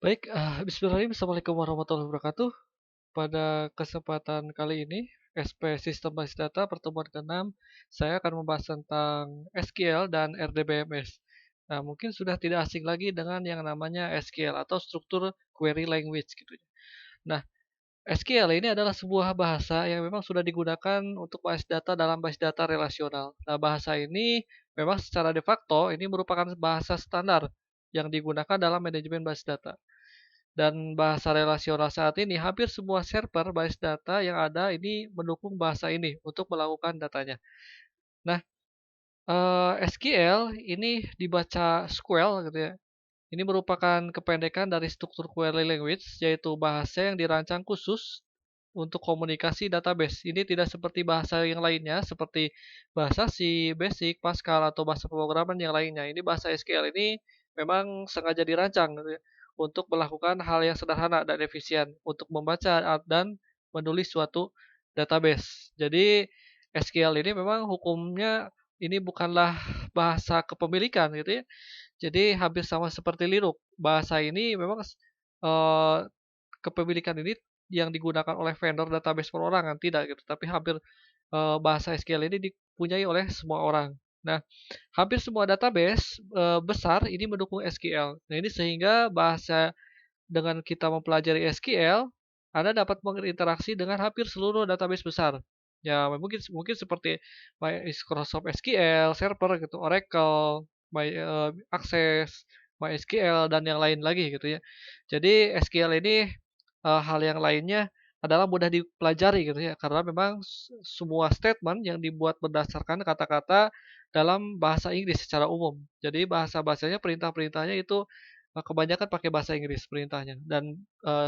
Baik, bismillahirrahmanirrahim. Assalamualaikum warahmatullahi wabarakatuh. Pada kesempatan kali ini, SP Sistem Basis Data pertemuan ke-6, saya akan membahas tentang SQL dan RDBMS. Nah, mungkin sudah tidak asing lagi dengan yang namanya SQL atau struktur query language gitu ya. Nah, SQL ini adalah sebuah bahasa yang memang sudah digunakan untuk basis data dalam basis data relasional. Nah, bahasa ini memang secara de facto ini merupakan bahasa standar yang digunakan dalam manajemen basis data. Dan bahasa relasional saat ini hampir semua server basis data yang ada ini mendukung bahasa ini untuk melakukan datanya. Nah, SQL ini dibaca SQL gitu ya. Ini merupakan kependekan dari struktur query language, yaitu bahasa yang dirancang khusus untuk komunikasi database. Ini tidak seperti bahasa yang lainnya, seperti bahasa C, Basic, Pascal, atau bahasa pemrograman yang lainnya. Ini bahasa SQL ini memang sengaja dirancang gitu ya, untuk melakukan hal yang sederhana dan efisien, untuk membaca dan menulis suatu database. Jadi SQL ini memang hukumnya ini bukanlah bahasa kepemilikan gitu ya, jadi hampir sama seperti Linux. Bahasa ini memang kepemilikan ini yang digunakan oleh vendor database perorangan, tidak gitu, tapi hampir, bahasa SQL ini dipunyai oleh semua orang. Nah, hampir semua database, besar ini mendukung SQL. Nah, ini sehingga bahasa dengan kita mempelajari SQL, Anda dapat berinteraksi dengan hampir seluruh database besar. Ya, mungkin mungkin seperti Microsoft SQL Server gitu, Oracle, Access, MySQL, dan yang lain lagi gitu ya. Jadi SQL ini, hal yang lainnya adalah mudah dipelajari gitu ya, karena memang semua statement yang dibuat berdasarkan kata-kata dalam bahasa Inggris secara umum. Jadi bahasa-bahasanya, perintah-perintahnya itu kebanyakan pakai bahasa Inggris perintahnya dan,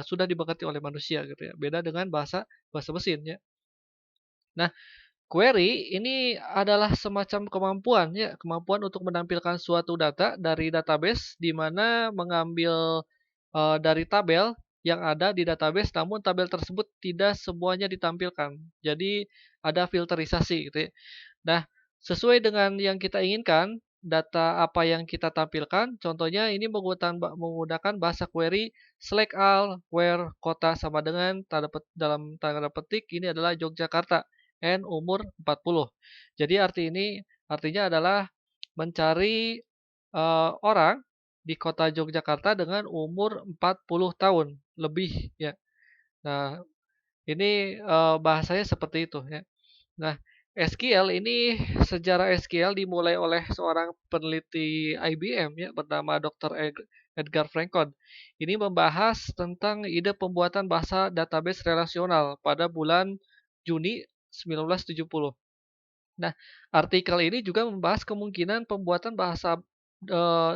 sudah dimengerti oleh manusia gitu ya, beda dengan bahasa bahasa mesin ya. Nah, query ini adalah semacam kemampuan ya, kemampuan untuk menampilkan suatu data dari database di mana mengambil, dari tabel yang ada di database, namun tabel tersebut tidak semuanya ditampilkan. Jadi ada filterisasi gitu ya. Nah, sesuai dengan yang kita inginkan, data apa yang kita tampilkan, contohnya ini menggunakan bahasa query select all where kota sama dengan dalam tanda petik ini adalah Yogyakarta and umur 40. Jadi artinya adalah mencari, orang di kota Yogyakarta dengan umur 40 tahun lebih ya. Nah, ini, bahasanya seperti itu ya. Nah, SQL ini sejarah SQL dimulai oleh seorang peneliti IBM ya bernama Dr. Edgar Frankon. Ini membahas tentang ide pembuatan bahasa database relasional pada bulan Juni 1970. Nah, artikel ini juga membahas kemungkinan pembuatan bahasa,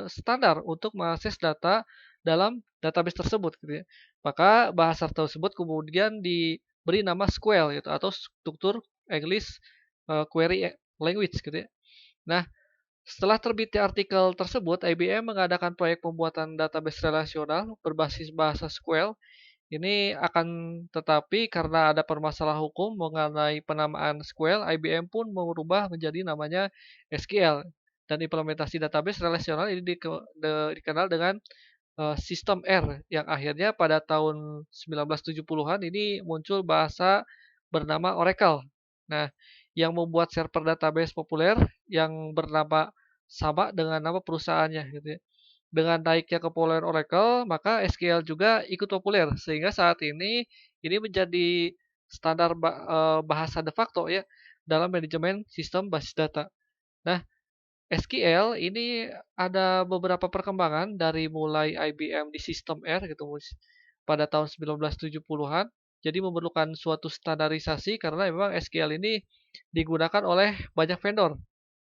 standar untuk mengakses data dalam database tersebut gitu ya. Maka bahasa tersebut kemudian diberi nama SQL gitu atau struktur English, Query Language gitu ya. Nah, setelah terbitnya artikel tersebut, IBM mengadakan proyek pembuatan database relasional berbasis bahasa SQL ini akan tetapi karena ada permasalahan hukum mengenai penamaan SQL, IBM pun mengubah menjadi namanya SQL dan implementasi database relasional ini dikenal dengan sistem R yang akhirnya pada tahun 1970-an ini muncul bahasa bernama Oracle. Nah, yang membuat server database populer yang bernama sama dengan nama perusahaannya gitu ya. Dengan naiknya kepopuleran Oracle, maka SQL juga ikut populer sehingga saat ini menjadi standar bahasa de facto ya dalam manajemen sistem basis data. Nah, SQL ini ada beberapa perkembangan dari mulai IBM di sistem R gitu pada tahun 1970-an. Jadi memerlukan suatu standarisasi karena memang SQL ini digunakan oleh banyak vendor.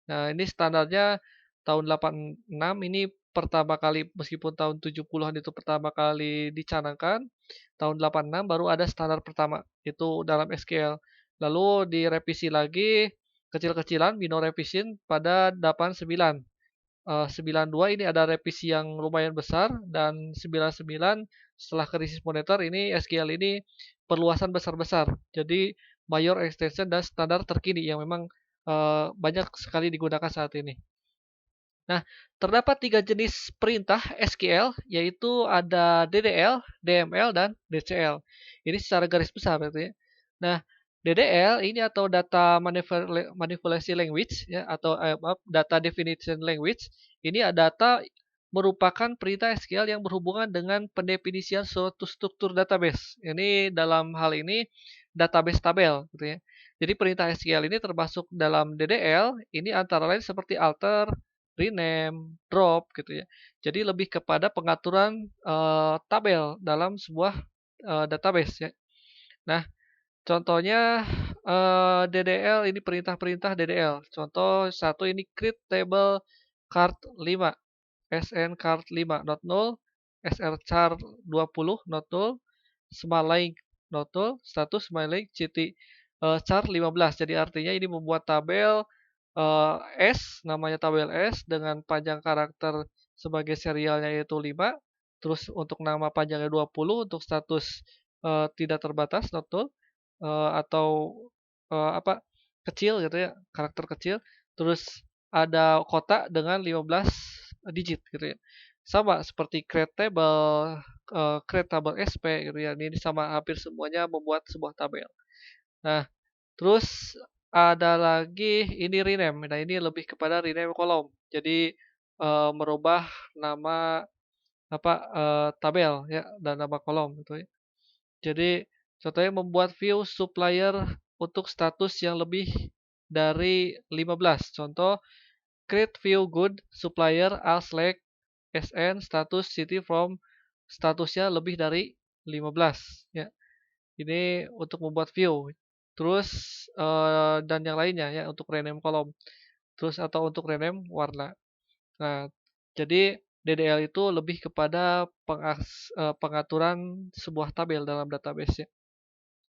Nah, ini standarnya tahun 86 ini pertama kali meskipun tahun 70-an itu pertama kali dicanangkan, tahun 86 baru ada standar pertama, itu dalam SQL. Lalu direvisi lagi kecil-kecilan minor revision pada 89. 92 ini ada revisi yang lumayan besar dan 99 setelah krisis moneter ini SQL ini perluasan besar-besar. Jadi mayor extension dan standar terkini yang memang banyak sekali digunakan saat ini. Nah, terdapat tiga jenis perintah SQL, yaitu ada DDL, DML, dan DCL. Ini secara garis besar gitu ya. Nah, DDL ini atau Manipulation Language ya atau maaf, Data Definition Language ini data merupakan perintah SQL yang berhubungan dengan pendefinisian suatu struktur database. Ini dalam hal ini database tabel gitu ya. Jadi perintah SQL ini termasuk dalam DDL ini antara lain seperti alter, rename, drop gitu ya. Jadi lebih kepada pengaturan tabel dalam sebuah database ya. Nah, contohnya DDL ini perintah-perintah DDL. Contoh satu ini create table card 5, SN card 5 not null, SR char 20 not null, smiley not null, status smiley CT char 15. Jadi artinya ini membuat tabel namanya tabel S dengan panjang karakter sebagai serialnya yaitu 5, terus untuk nama panjangnya 20, untuk status tidak terbatas not null, atau apa kecil gitu ya, karakter kecil, terus ada kotak dengan 15 digit gitu ya. Sama seperti create table, create table SP gitu ya. Ini sama hampir semuanya membuat sebuah tabel. Nah, terus ada lagi ini rename. Nah, ini lebih kepada rename kolom. Jadi merubah nama apa tabel ya dan nama kolom gitu ya. Jadi contohnya membuat view supplier untuk status yang lebih dari 15. Contoh create view good supplier al select SN status city from statusnya lebih dari 15 ya. Ini untuk membuat view. Terus dan yang lainnya ya untuk rename kolom. Terus atau untuk rename warna. Nah, jadi DDL itu lebih kepada pengaturan sebuah tabel dalam database ya.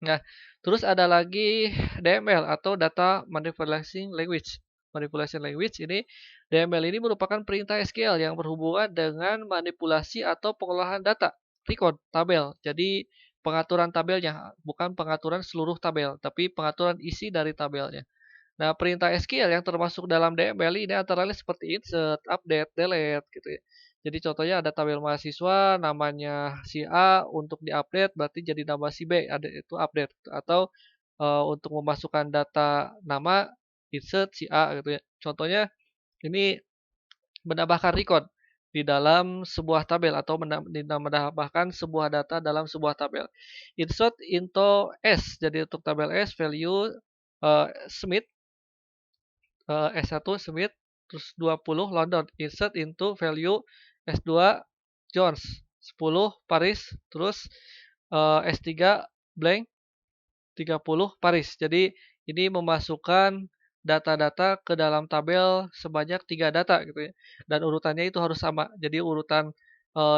Nah, terus ada lagi DML atau Data Manipulation Language. Manipulation Language ini DML ini merupakan perintah SQL yang berhubungan dengan manipulasi atau pengolahan data, record, tabel. Jadi pengaturan tabelnya, bukan pengaturan seluruh tabel, tapi pengaturan isi dari tabelnya. Nah, perintah SQL yang termasuk dalam DML ini antara lain seperti insert, update, delete gitu ya. Jadi contohnya ada tabel mahasiswa namanya si A untuk diupdate berarti jadi nama si B ada itu update atau untuk memasukkan data nama insert si A gitu ya. Contohnya ini menambahkan record di dalam sebuah tabel atau menambahkan sebuah data dalam sebuah tabel. Insert into S jadi untuk tabel S value Smith S1 Smith, terus 20 London, insert into value S2 Jones, 10 Paris, terus S3 blank 30 Paris. Jadi ini memasukkan data-data ke dalam tabel sebanyak 3 data gitu ya. Dan urutannya itu harus sama. Jadi urutan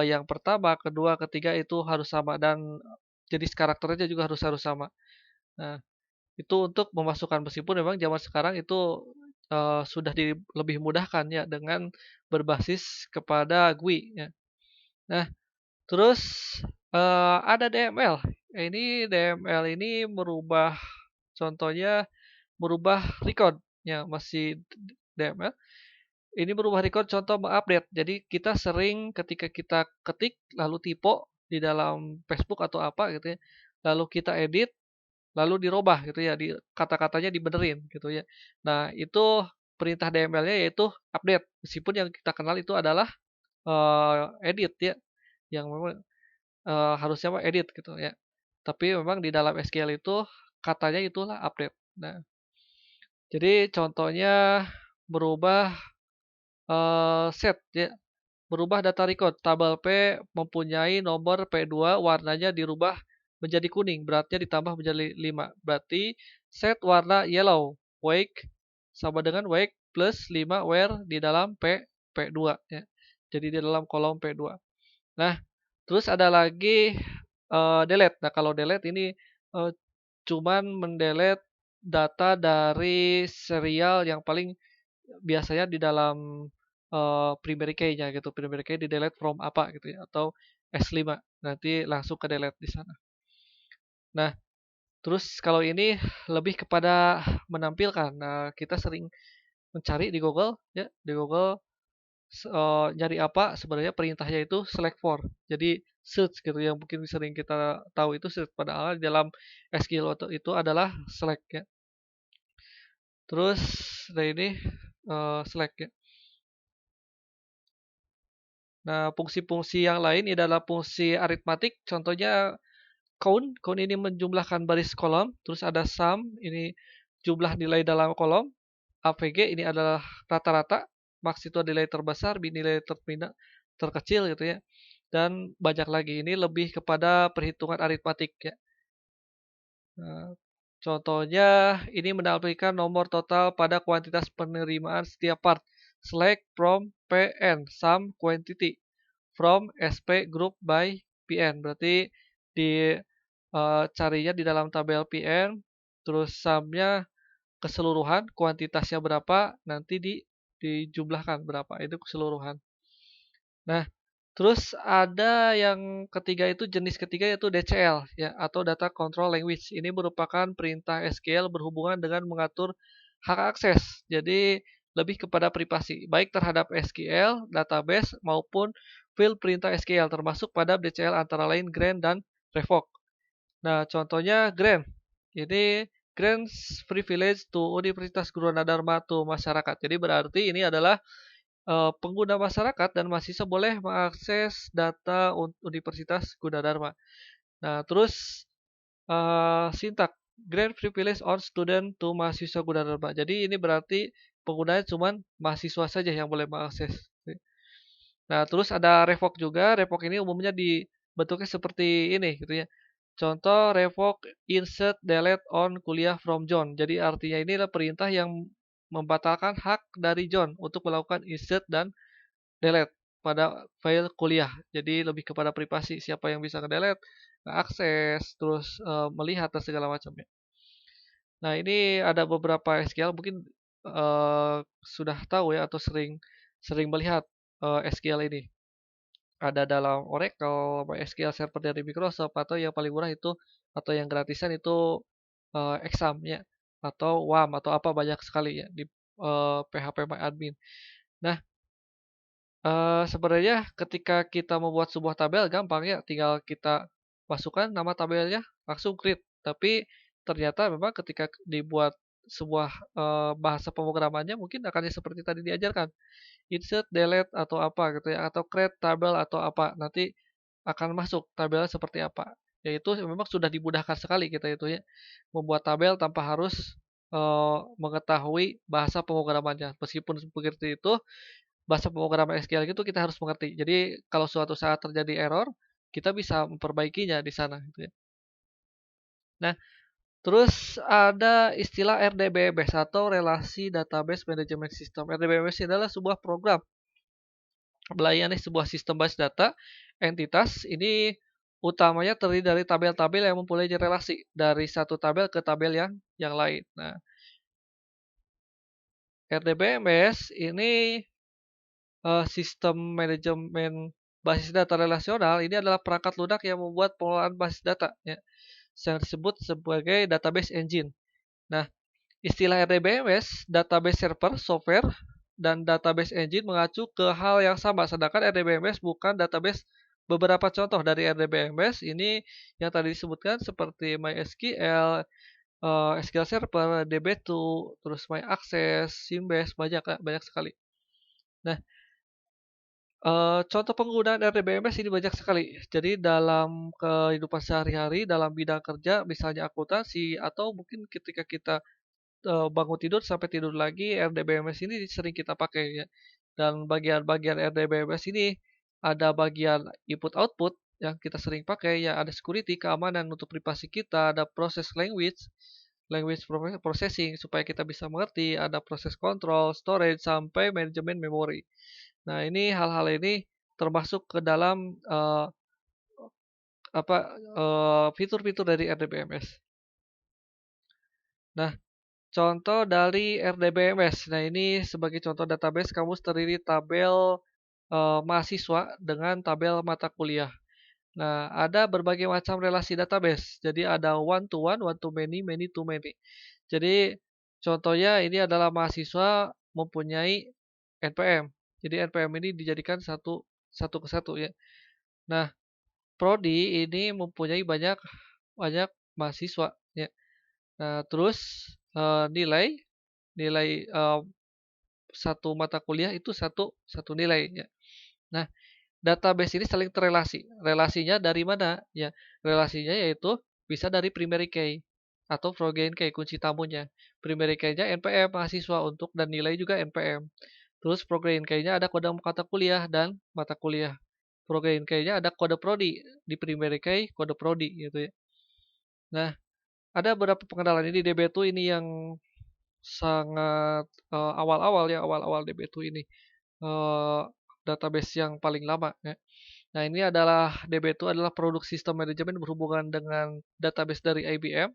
yang pertama, kedua, ketiga itu harus sama dan jenis karakternya juga harus harus sama. Nah, itu untuk memasukkan meskipun memang zaman sekarang itu sudah lebih mudahkan ya dengan berbasis kepada GUI ya. Nah, terus ada DML. Ini DML ini merubah contohnya merubah record ya masih DML. Ini merubah record contoh mengupdate. Jadi kita sering ketika kita ketik lalu typo di dalam Facebook atau apa gitu ya. Lalu kita edit lalu dirubah gitu ya, di kata-katanya dibenerin gitu ya. Nah, itu perintah DML-nya yaitu update. Meskipun yang kita kenal itu adalah edit ya, yang memang harusnya mah edit gitu ya. Tapi memang di dalam SQL itu katanya itulah update. Nah, jadi contohnya berubah set ya, berubah data record. Tabel P mempunyai nomor P2, warnanya dirubah menjadi kuning, beratnya ditambah menjadi 5. Berarti set warna yellow, wake sama dengan wake plus 5 where di dalam P2 ya. Jadi di dalam kolom P2. Nah, terus ada lagi delete. Nah, kalau delete ini eh, cuman mendelete data dari serial yang paling biasanya di dalam primary key-nya gitu. Primary key di delete from apa gitu ya atau S5. Nanti langsung ke delete di sana. Nah, terus kalau ini lebih kepada menampilkan. Nah, kita sering mencari di Google ya, di Google nyari apa, sebenarnya perintahnya itu select for. Jadi search gitu yang mungkin sering kita tahu itu search, padahal di dalam SQL itu adalah select ya. Terus nah ini select ya. Nah, fungsi-fungsi yang lain ini adalah fungsi aritmatik, contohnya count. Count ini menjumlahkan baris kolom, terus ada sum, ini jumlah nilai dalam kolom. AVG ini adalah rata-rata, max itu nilai terbesar, min nilai terkecil gitu ya. Dan banyak lagi, ini lebih kepada perhitungan aritmatik ya. Nah, contohnya ini menampilkan nomor total pada kuantitas penerimaan setiap part. Select from PN, sum quantity from SP group by PN. Berarti di carinya di dalam tabel PN, terus sumnya keseluruhan, kuantitasnya berapa, nanti dijumlahkan berapa, itu keseluruhan. Nah, terus ada yang ketiga itu jenis ketiga yaitu DCL ya atau Data Control Language. Ini merupakan perintah SQL berhubungan dengan mengatur hak akses. Jadi lebih kepada privasi baik terhadap SQL, database maupun file perintah SQL termasuk pada DCL antara lain grant dan revoke. Nah, contohnya grant. Ini grants privilege to Universitas Gunadarma to masyarakat. Jadi berarti ini adalah pengguna masyarakat dan mahasiswa boleh mengakses data Universitas Gunadarma. Nah, terus sintak grant privilege on student to mahasiswa Gunadarma. Jadi ini berarti penggunanya cuma mahasiswa saja yang boleh mengakses. Nah, terus ada revoke juga. Revoke ini umumnya dibentuknya seperti ini gitu ya. Contoh revoke insert delete on kuliah from John. Jadi artinya ini adalah perintah yang membatalkan hak dari John untuk melakukan insert dan delete pada file kuliah. Jadi lebih kepada privasi, siapa yang bisa nge-delete, nge-akses, terus melihat dan segala macamnya. Nah, ini ada beberapa SQL mungkin sudah tahu ya atau sering sering melihat SQL ini. Ada dalam Oracle, MySQL Server dari Microsoft atau yang paling murah itu atau yang gratisan itu Exam ya atau WAM atau apa banyak sekali ya di PHP MyAdmin. Nah, sebenarnya ketika kita membuat sebuah tabel gampang ya, tinggal kita masukkan nama tabelnya, langsung create. Tapi ternyata memang ketika dibuat sebuah bahasa pemrogramannya mungkin akan seperti tadi diajarkan, insert, delete atau apa gitu ya, atau create tabel atau apa. Nanti akan masuk tabelnya seperti apa. Yaitu memang sudah dimudahkan sekali kita itu ya, membuat tabel tanpa harus mengetahui bahasa pemrogramannya. Meskipun begitu itu bahasa pemrograman SQL itu kita harus mengerti. Jadi kalau suatu saat terjadi error, kita bisa memperbaikinya di sana gitu ya. Nah, terus ada istilah RDBMS atau Relasi Database Management System. RDBMS adalah sebuah program melayani sebuah sistem basis data entitas. Ini utamanya terdiri dari tabel-tabel yang mempunyai relasi dari satu tabel ke tabel yang lain. Nah, RDBMS ini sistem manajemen basis data relasional ini adalah perangkat lunak yang membuat pengelolaan basis data ya, yang disebut sebagai database engine. Nah, istilah RDBMS, database server, software, dan database engine mengacu ke hal yang sama, sedangkan RDBMS bukan database. Beberapa contoh dari RDBMS ini yang tadi disebutkan seperti MySQL, SQL Server, DB2, terus MyAccess, Symebase, banyak banyak sekali. Nah, contoh penggunaan RDBMS ini banyak sekali. Jadi dalam kehidupan sehari-hari, dalam bidang kerja, misalnya akuntansi, atau mungkin ketika kita bangun tidur sampai tidur lagi, RDBMS ini sering kita pakai ya. Dan bagian-bagian RDBMS ini ada bagian input-output yang kita sering pakai, ya ada security, keamanan untuk privasi kita, ada proses language, language processing supaya kita bisa mengerti, ada proses control, storage, sampai manajemen memori. Nah, ini hal-hal ini termasuk ke dalam fitur-fitur dari RDBMS. Nah, contoh dari RDBMS. Nah, ini sebagai contoh database kamu terdiri tabel mahasiswa dengan tabel mata kuliah. Nah, ada berbagai macam relasi database. Jadi ada one to many, many to many. Jadi contohnya ini adalah mahasiswa mempunyai NPM. Jadi NPM ini dijadikan satu satu ke satu ya. Nah, prodi ini mempunyai banyak banyak mahasiswa ya. Nah, terus nilai nilai satu mata kuliah itu satu satu nilai ya. Nah, database ini saling terrelasi. Relasinya dari mana? Ya, relasinya yaitu bisa dari primary key atau foreign key kunci tamunya. Primary key-nya NPM mahasiswa untuk dan nilai juga NPM. Terus foreign key-nya ada kode mata kuliah dan mata kuliah. Foreign key-nya ada kode prodi di primary key, kode prodi gitu ya. Nah, ada beberapa pengenalan ini DB2 ini yang sangat awal-awal ya, awal-awal DB2 ini eh, database yang paling lama ya. Nah, ini adalah DB2 adalah produk sistem manajemen berhubungan dengan database dari IBM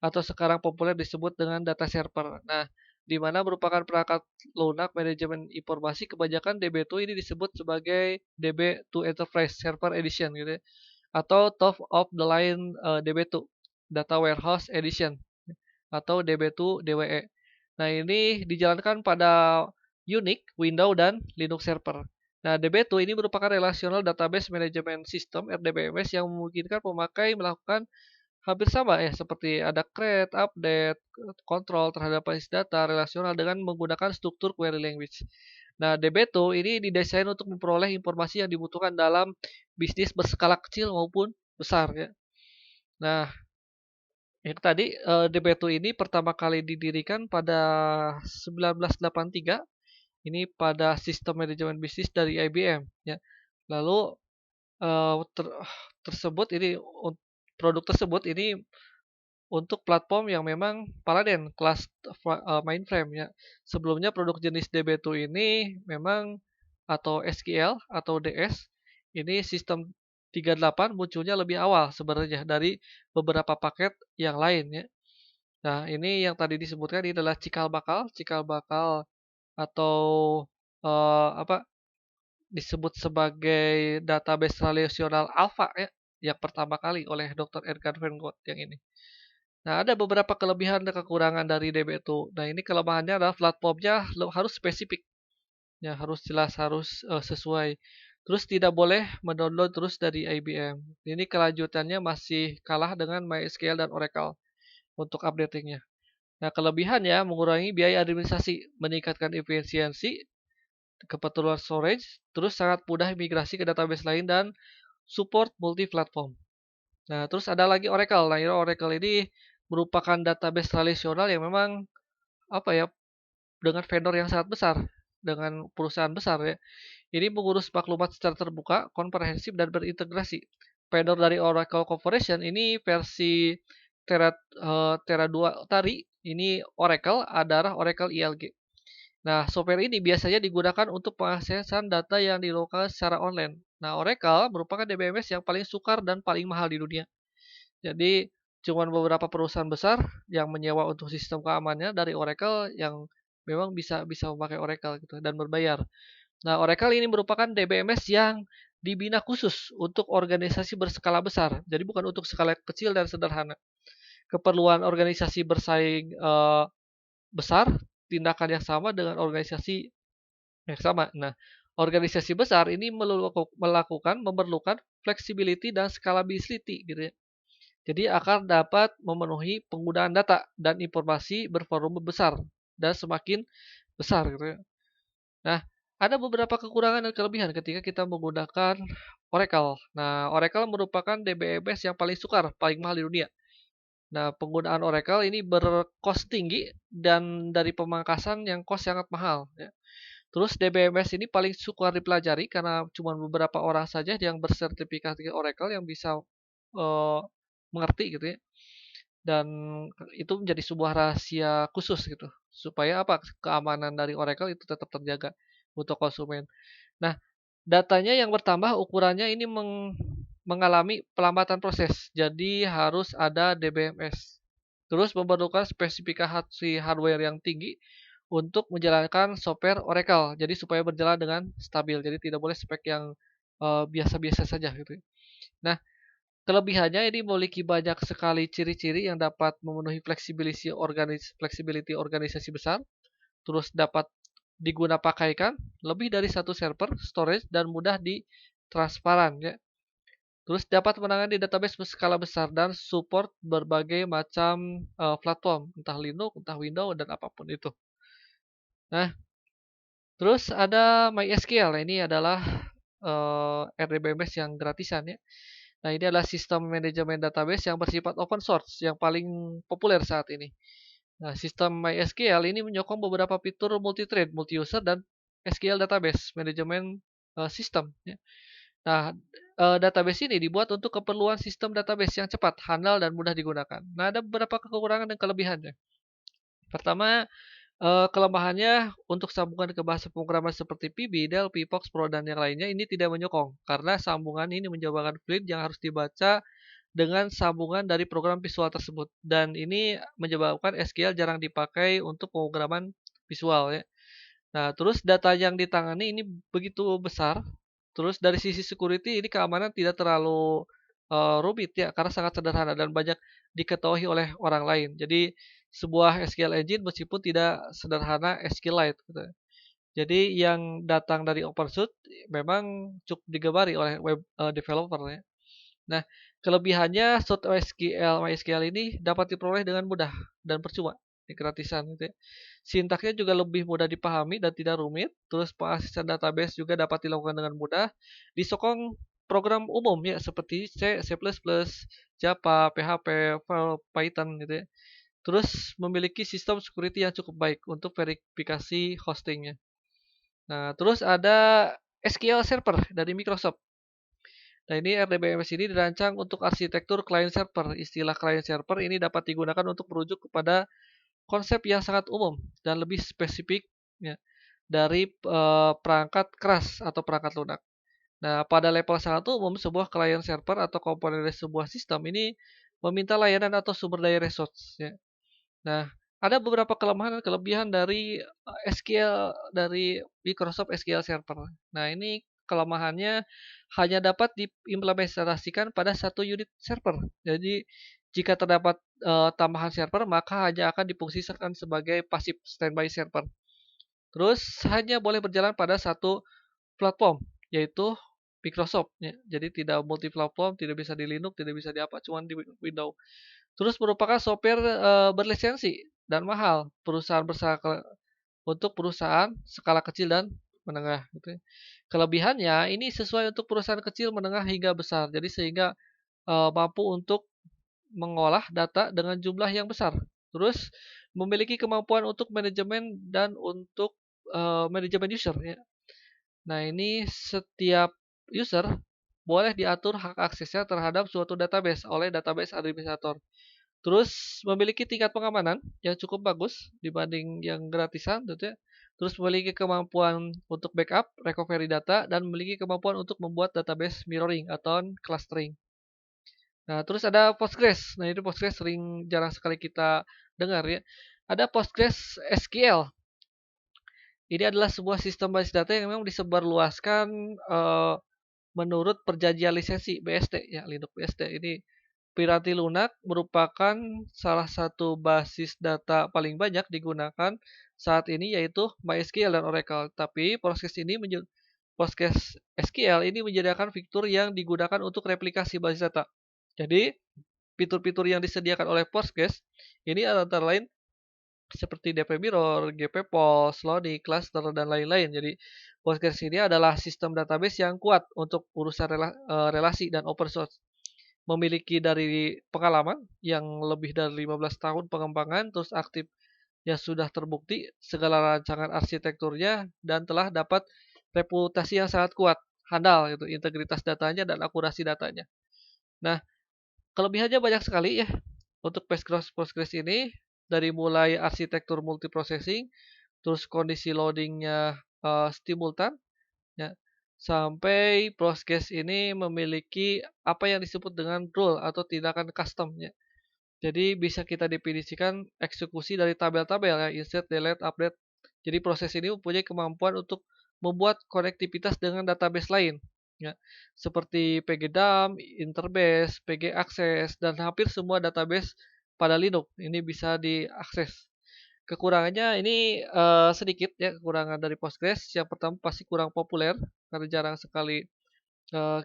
atau sekarang populer disebut dengan data server. Nah, di mana merupakan perangkat lunak manajemen informasi, kebanyakan DB2 ini disebut sebagai DB2 Enterprise Server Edition gitu ya, atau top of the line DB2 Data Warehouse Edition atau DB2 DWE. Nah, ini dijalankan pada Unix, Windows, dan Linux server. Nah, DB2 ini merupakan Relational Database Management System (RDBMS) yang memungkinkan pemakai melakukan hampir sama ya, seperti ada create, update, kontrol terhadap basis data relasional dengan menggunakan struktur query language. Nah, DB2 ini didesain untuk memperoleh informasi yang dibutuhkan dalam bisnis berskala kecil maupun besar ya. Nah, yang tadi DB2 ini pertama kali didirikan pada 1983 ini pada sistem manajemen bisnis dari IBM ya. Lalu eh, ter- tersebut ini produk tersebut ini untuk platform yang memang Paladin kelas mainframe ya. Sebelumnya produk jenis DB2 ini memang atau SQL atau DS ini sistem 38 munculnya lebih awal sebenarnya dari beberapa paket yang lain ya. Nah, ini yang tadi disebutkan ini adalah cikal bakal atau apa disebut sebagai database relasional alpha ya, yang pertama kali oleh Dr. Edgar Van Vogt yang ini. Nah, ada beberapa kelebihan dan kekurangan dari DB2. Nah, ini kelemahannya adalah platformnya harus spesifik. Ya, harus jelas, harus sesuai. Terus tidak boleh mendownload terus dari IBM. Ini kelanjutannya masih kalah dengan MySQL dan Oracle untuk updatingnya. Nah, kelebihannya mengurangi biaya administrasi, meningkatkan efisiensi, kebetulan storage, terus sangat mudah migrasi ke database lain dan support multi-platform. Nah, terus ada lagi Oracle. Nah, Oracle ini merupakan database relasional yang memang apa ya, dengan vendor yang sangat besar, dengan perusahaan besar ya. Ini mengurus maklumat secara terbuka, komprehensif dan berintegrasi. Vendor dari Oracle Corporation ini versi Tera 2 Tari, ini Oracle adalah Oracle ILG. Nah, software ini biasanya digunakan untuk pengaksesan data yang dilokal secara online. Nah, Oracle merupakan DBMS yang paling sukar dan paling mahal di dunia. Jadi, cuma beberapa perusahaan besar yang menyewa untuk sistem keamanannya dari Oracle yang memang bisa bisa memakai Oracle gitu dan berbayar. Nah, Oracle ini merupakan DBMS yang dibina khusus untuk organisasi berskala besar. Jadi bukan untuk skala kecil dan sederhana. Keperluan organisasi bersaing besar, tindakan yang sama dengan organisasi yang sama. Nah, organisasi besar ini memerlukan flexibility dan scalability gitu ya. Jadi akan dapat memenuhi penggunaan data dan informasi bervolume besar dan semakin besar gitu ya. Nah, ada beberapa kekurangan dan kelebihan ketika kita menggunakan Oracle. Nah, Oracle merupakan DBMS yang paling sukar, paling mahal di dunia. Nah, penggunaan Oracle ini berkos tinggi dan dari pemangkasan yang kos sangat mahal ya. Terus DBMS ini paling sukar dipelajari karena cuma beberapa orang saja yang bersertifikasi Oracle yang bisa uh, mengerti gitu ya. Dan itu menjadi sebuah rahasia khusus gitu. Supaya apa? Keamanan dari Oracle itu tetap terjaga untuk konsumen. Nah, datanya yang bertambah ukurannya ini mengalami pelambatan proses. Jadi harus ada DBMS. Terus memerlukan spesifikasi hardware yang tinggi untuk menjalankan software Oracle. Jadi supaya berjalan dengan stabil. Jadi tidak boleh spek yang biasa-biasa saja gitu. Nah, kelebihannya ini memiliki banyak sekali ciri-ciri yang dapat memenuhi fleksibilitas organisasi besar, terus dapat pakaikan lebih dari satu server storage dan mudah transparan ya. Terus dapat menangani database berskala besar dan support berbagai macam platform, entah Linux, entah Windows dan apapun itu. Nah, terus ada MySQL. Ini adalah RDBMS yang gratisan ya. Nah, ini adalah sistem manajemen database yang bersifat open source yang paling populer saat ini. Nah, sistem MySQL ini menyokong beberapa fitur multi-thread, multi-user, dan SQL database manajemen sistem. Ya. Nah, database ini dibuat untuk keperluan sistem database yang cepat, handal, dan mudah digunakan. Nah, ada beberapa kekurangan dan kelebihannya. Pertama, kelemahannya untuk sambungan ke bahasa pemrograman seperti VB, Delphi, Fox Pro, dan yang lainnya ini tidak menyokong karena sambungan ini menyebabkan file yang harus dibaca dengan sambungan dari program visual tersebut dan ini menyebabkan SQL jarang dipakai untuk pemrograman visual ya. Nah, terus data yang ditangani ini begitu besar. Terus dari sisi security ini keamanan tidak terlalu rumit ya karena sangat sederhana dan banyak diketahui oleh orang lain. Jadi sebuah SQL engine meskipun tidak sederhana SQLite gitu. Jadi yang datang dari OpenShift memang cukup digemari oleh web developer ya. Nah, kelebihannya Suite MySQL ini dapat diperoleh dengan mudah dan percuma, di gratisan gitu ya. Sintaksnya juga lebih mudah dipahami dan tidak rumit. Terus pengaksesan database juga dapat dilakukan dengan mudah. Disokong program umum ya seperti C, C++, Java, PHP, Python gitu ya. Terus memiliki sistem security yang cukup baik untuk verifikasi hostingnya. Nah, terus ada SQL Server dari Microsoft. Nah, ini RDBMS ini dirancang untuk arsitektur client server. Istilah client server ini dapat digunakan untuk merujuk kepada konsep yang sangat umum dan lebih spesifik ya, dari perangkat keras atau perangkat lunak. Nah, pada level sangat umum, sebuah client server atau komponen dari sebuah sistem ini meminta layanan atau sumber daya resource. Ya. Nah, ada beberapa kelemahan dan kelebihan dari SQL dari Microsoft SQL Server. Nah, ini kelemahannya hanya dapat diimplementasikan pada satu unit server. Jadi, jika terdapat tambahan server, maka hanya akan difungsikan sebagai passive standby server. Terus hanya boleh berjalan pada satu platform, yaitu Microsoft. Ya. Jadi tidak multi platform, tidak bisa di Linux, tidak bisa di apa, cuma di Windows. Terus merupakan software berlisensi dan mahal untuk perusahaan skala kecil dan menengah gitu ya. Kelebihannya ini sesuai untuk perusahaan kecil, menengah hingga besar. Jadi sehingga mampu untuk mengolah data dengan jumlah yang besar. Terus memiliki kemampuan untuk manajemen dan untuk manajemen user ya. Nah, ini setiap user boleh diatur hak aksesnya terhadap suatu database oleh database administrator. Terus memiliki tingkat pengamanan yang cukup bagus dibanding yang gratisan gitu ya. Terus memiliki kemampuan untuk backup, recovery data, dan memiliki kemampuan untuk membuat database mirroring atau clustering. Nah, terus ada Postgres. Nah, ini Postgres jarang sekali kita dengar ya. Ada Postgres SQL. Ini adalah sebuah sistem basis data yang memang disebarluaskan menurut perjanjian lisensi BSD ya, Linux BSD. Ini Piranti Lunak merupakan salah satu basis data paling banyak digunakan saat ini yaitu MySQL dan Oracle. Tapi Postgres SQL ini menyediakan fitur yang digunakan untuk replikasi basis data. Jadi, fitur-fitur yang disediakan oleh Postgres ini antara lain seperti DP Mirror, GP Post, Loading, Cluster, dan lain-lain. Jadi, Postgres ini adalah sistem database yang kuat untuk urusan relasi dan open source. Memiliki dari pengalaman yang lebih dari 15 tahun pengembangan, terus aktif yang sudah terbukti segala rancangan arsitekturnya dan telah dapat reputasi yang sangat kuat, handal itu integritas datanya dan akurasi datanya. Nah, kelebihannya banyak sekali ya untuk Postgres ini dari mulai arsitektur multiprocessing, terus kondisi loadingnya simultan, ya, sampai Postgres ini memiliki apa yang disebut dengan rule atau tindakan custom ya. Jadi bisa kita definisikan eksekusi dari tabel-tabel ya, insert, delete, update. Jadi proses ini mempunyai kemampuan untuk membuat konektivitas dengan database lain ya. Seperti pgdump, interbase, pgaccess dan hampir semua database pada Linux ini bisa diakses. Kekurangannya ini, sedikit ya kekurangan dari Postgres. Yang pertama pasti kurang populer karena jarang sekali,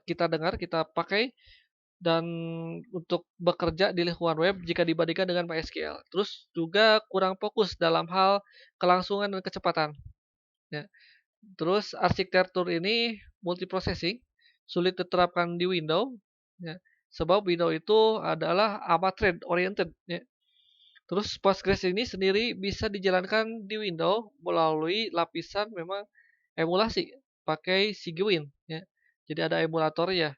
kita dengar, kita pakai dan untuk bekerja di lingkungan web jika dibandingkan dengan MySQL. Terus juga kurang fokus dalam hal kelangsungan dan kecepatan, ya. Terus arsitektur ini multiprocessing, sulit diterapkan di Windows, ya, sebab Windows itu adalah amat thread oriented, ya. Terus Postgres ini sendiri bisa dijalankan di Windows melalui lapisan memang emulasi, pakai Cygwin, ya. Jadi ada emulatornya.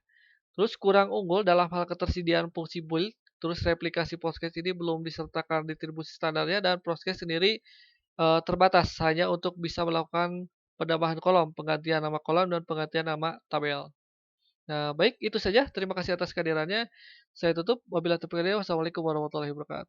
Terus kurang unggul dalam hal ketersediaan fungsi build, terus replikasi Postgres ini belum disertakan distribusi standarnya dan Postgres sendiri terbatas hanya untuk bisa melakukan penambahan kolom, penggantian nama kolom dan penggantian nama tabel. Nah, baik itu saja. Terima kasih atas kehadirannya. Saya tutup. Wabillahi taufiq wal hidayah. Wassalamualaikum warahmatullahi wabarakatuh.